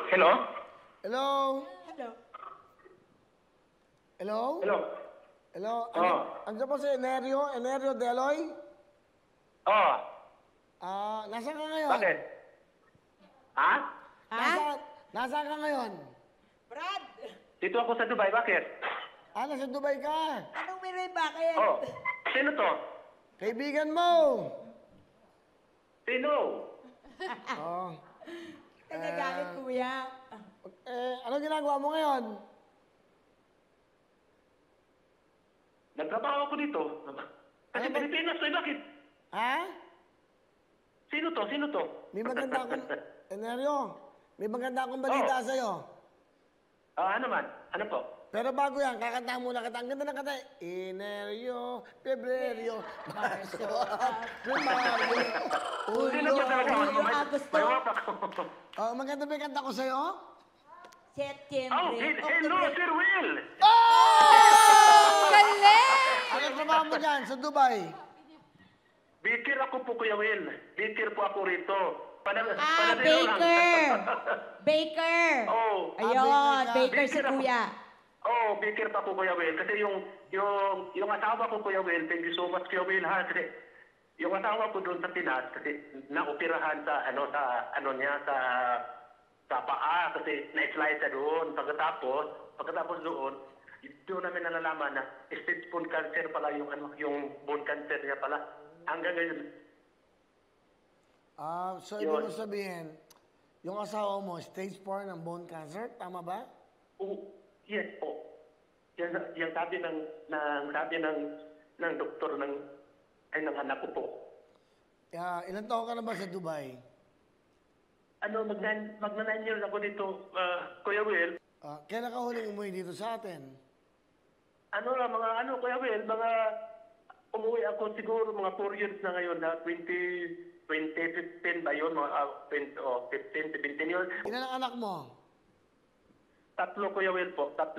Hello? Hello? Hello. Hello? Hello? Hello? Oh. Andiyan po si Enerio Deloy? Oh, Nasaan ka ngayon? bakit? Ha? Ha? Nasaan ka ngayon? Brad! Dito ako sa Dubai, bakit? Nasa Dubai ka. Anong may bakit? Oh, sino to? Kaibigan mo. Sino? Oh. Nagagalit, kuya. Ano ginagawa mo ngayon? Nagtrabaho ako dito. Kasi Ano ba? Pilipinas to, bakit? Ha? Sino to? Sino to? May maganda akong... Enerio, may maganda akong balita sa'yo. Ano man? Ano po? Pero bago yan, kakanta muna kita. Ang ganda ng kanta. Enerio, Febrerio, Marso, Primario, Sino ba talaga? Julio, Agosto. May wapak ko. Oh, maganda ba yung kanta ko sa'yo? Oh, hello, Sir Will! Ano trabaho mo dyan sa Dubai? Bikir ako po, Kuya Will. Bikir po ako rito. Baker! Baker! Oh. Ayun, Baker Baker si Baker ako. kuya. Oh, bikir pa po, Kuya Will. Kasi yung asawa ko, Kuya Will, thank you so much, Kuya Will, ha? Kasi yung asawa ko doon sa Pinas, kasi naoperahan sa paa, kasi na-slide sa doon. Pagkatapos doon, doon namin nalalaman na stage bone cancer pala yung bone cancer niya pala. Hanggang ngayon. So ibig mo sabihin, yung asawa mo, stage 4 ng bone cancer, tama ba? Oh, yes po. Yung sabi ng doktor ng anak ko po. Ilan taon ka na ba sa Dubai? Magna 9 years ako dito, Kuya Will. Kailan ka huling umuwi dito sa atin? Kuya Will, umuwi ako siguro mga 4 years na ngayon, na 2015 ba yun? 15, 17 years. Ilan ang anak mo? 3, Kuya Will po, 3.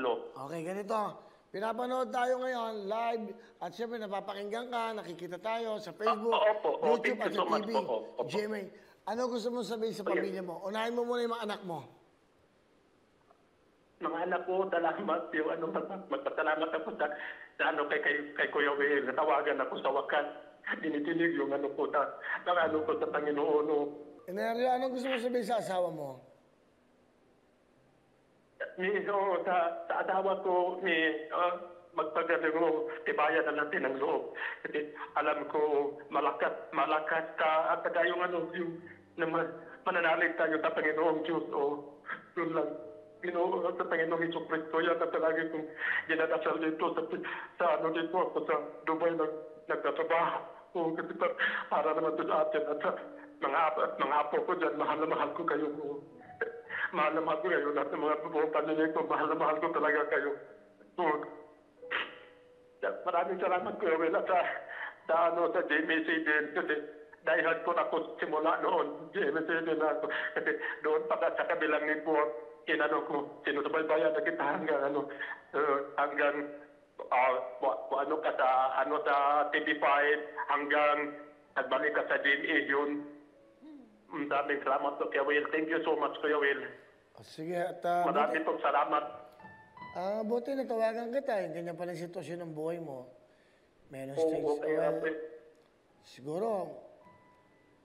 Okay, ganito. Pinapanood tayo ngayon live at siyempre napapakinggan ka, nakikita tayo sa Facebook, Opo, YouTube thank at you so sa much TV. po. Opo. GMA, ano gusto mo sabihin sa pamilya mo? Unahin mo muna yung mga anak mo. Mga anak ko, salamat yung magpasalamat ako sa kay Kuya Will. Natawagan ako sa wakas. Dinidinig yung ko sa Panginoon. Enerio, ano gusto mo sabihin sa asawa mo? Sa asawa ko, magpagaling mo, tibayan na natin ang loob. Kasi alam ko, malakas ka, at saka yung mananalig tayo sa Panginoong Diyos. Yun lang. Sa Panginoong Hesus Kristo, yan na talaga kung ginadasal dito sa Dubai nagtatrabaho. Kasi para naman ito sa atin at sa mga apo ko dyan, mahal na mahal ko kayo. Mahal na mahal ko kayo. Lahat ng mga buong pamilya ko, mahal na mahal ko talaga kayo. Maraming salamat, Kuya Will, at sa JMC din. Kasi dahil ko na ako simula noon, JMC din ako. Kasi doon pa sa kabilang network, sinusubaybayan na kita hanggang sa TV5, hanggang nagbalik ka sa DMA yun. Maraming salamat po, Kuya Will. Thank you so much, Kuya Will. Sige, at Maraming pong salamat. buti natawagan kita. Yung ganyan palang sitwasyon ng buhay mo. Meron stage. Siguro,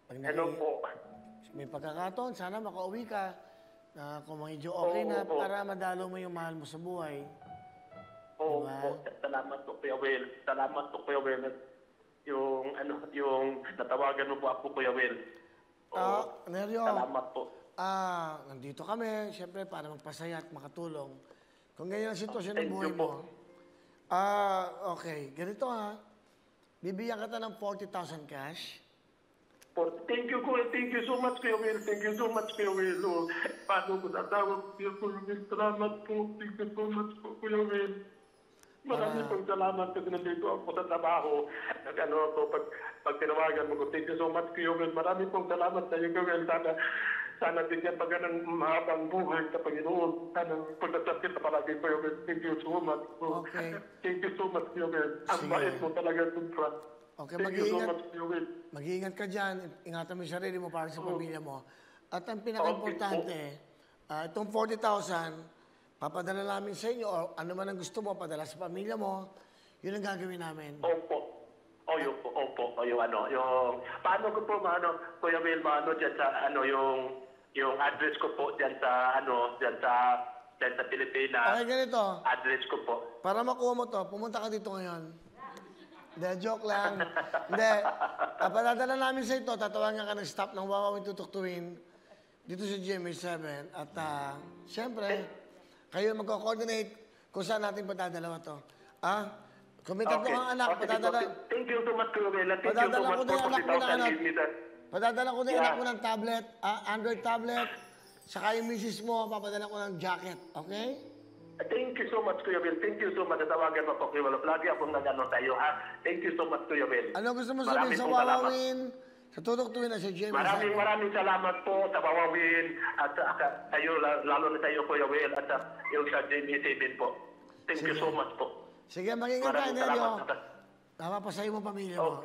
pag Hello po. may pagkakataon, sana makauwi ka na kung medyo okay na para madalo mo yung mahal mo sa buhay. Salamat po, Kuya Will. Salamat po, Kuya Will. Yung natawagan mo po ako, Kuya Will. Neryo, Salamat po. nandito kami, siyempre, para magpasaya at makatulong. Kung ganyan ang sitwasyon ng Thank buhay you mo, okay, ganito ha, bibigyan kita ng 40,000 cash. Thank you, Kuya. Thank you so much, Kuya Will. Thank you so much, Kuya Will. Paano ko natawag, Kuya Will? Salamat po. Thank you so much po, Kuya Will. Maraming pong salamat kasi nandito ako sa trabaho. Pag tinawagan mo ko, thank you so much, Kuya Will. Maraming pong salamat sa iyo, Kuya Will. Sana bigyan pa ng mahabang buhay sa Panginoon. Sana pagdasakit na palagi, Kuya Will. Thank you so much. Okay. Thank you so much, Kuya Will. Ang bait mo talaga, Supra. Okay, Thank you so much, Kuya Will. Mag-iingat ka dyan. Ingatan mo yung sarili mo para sa pamilya mo. At ang pinaka-importante, Itong 40,000, papadala namin sa inyo o ano man ang gusto mo, padala sa pamilya mo, yun ang gagawin namin. Opo. Opo. Yung paano ko po Kuya Will, diyan sa yung address ko po diyan sa Pilipinas. Okay, ganito. Address ko po. Para makuha mo to, pumunta ka dito ngayon. Hindi, joke lang. Hindi. Padadala namin sa ito, tatawagan ka ng staff ng Wawawin Tutuktuin dito sa GMA7. At siyempre, kayo magko-coordinate kung saan natin padadalawa to. Kung may tatlo kang anak, padadala. Thank you so much, Kuya Will. Thank you so Padadala much ko din for anak mo ng 40,000 give me that. Padadala ko din anak mo ng tablet, Android tablet, saka yung misis mo, papadala ko ng jacket. Okay? Thank you so much, Kuya Will. Thank you so much. Tawagan mo po, Kuya Will. Lagi akong nag-ano tayo, ha? Thank you so much, Kuya Will. Ano gusto mo sabihin sa Wawawin? Sa Tutuktuin na sa GMA7? Maraming salamat po sa Wawawin at kayo, lalo na tayo, Kuya Will, at yung sa GMA7 po. Thank you so much po. Sige, mag-ingat ka, Maraming Nelio. salamat. Napapasayo mo pamilya mo.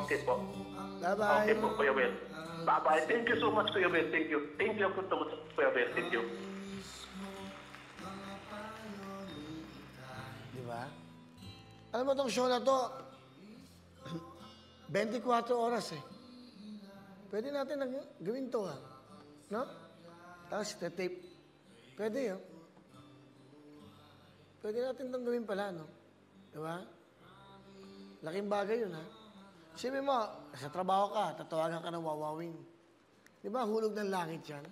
Okay po. Bye-bye. Okay po, Kuya Will. Bye-bye. Thank you so much, Kuya Will. Thank you. Thank you so much, Kuya Will. Thank you. Di ba? Alam mo itong show na to, 24 oras eh. Pwede natin gawin to no? Tapos tape. Pwede yun. Pwede natin itong gawin pala, no? Di ba? Laking bagay yun, ha? Sabi mo, sa trabaho ka, tatawagan ka ng Wawawin. Di ba, hulog ng langit yan?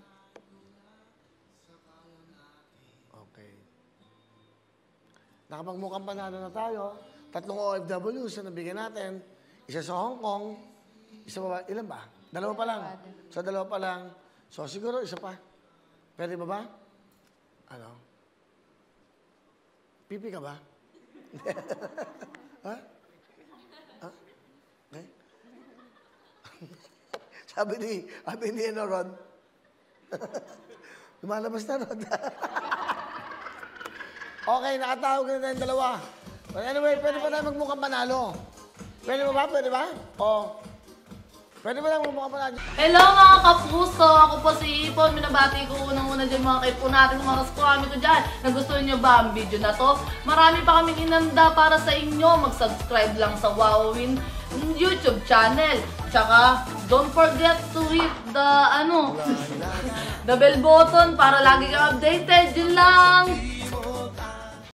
Okay. Nakapagmukhang panalo na tayo. 3 OFWs na nabigyan natin. Isa sa Hong Kong. Isa pa ba? Ilan ba? 2 pa lang. So, 2 pa lang. So, siguro isa pa. Pwede ba ba? Ano? Pipi ka ba? Ha? Okay. sabi ni Rod. Lumalabas na, Rod. Okay, nakatawag na tayong 2. But anyway, pwede pa tayo magmukhang panalo. Pwede ba? Pwede ba? O. Pwede ba lang magmukhang panalo? Hello mga kapuso! Ako po si Ipon. Minabati ko unang-una dyan mga kaipo natin, mga kaskwami ko dyan. Nagustuhan nyo ba ang video na to? Marami pa kaming inanda para sa inyo. Mag-subscribe lang sa Wawawin YouTube channel. Tsaka, don't forget to hit the, the bell button para lagi kang updated. Yun lang!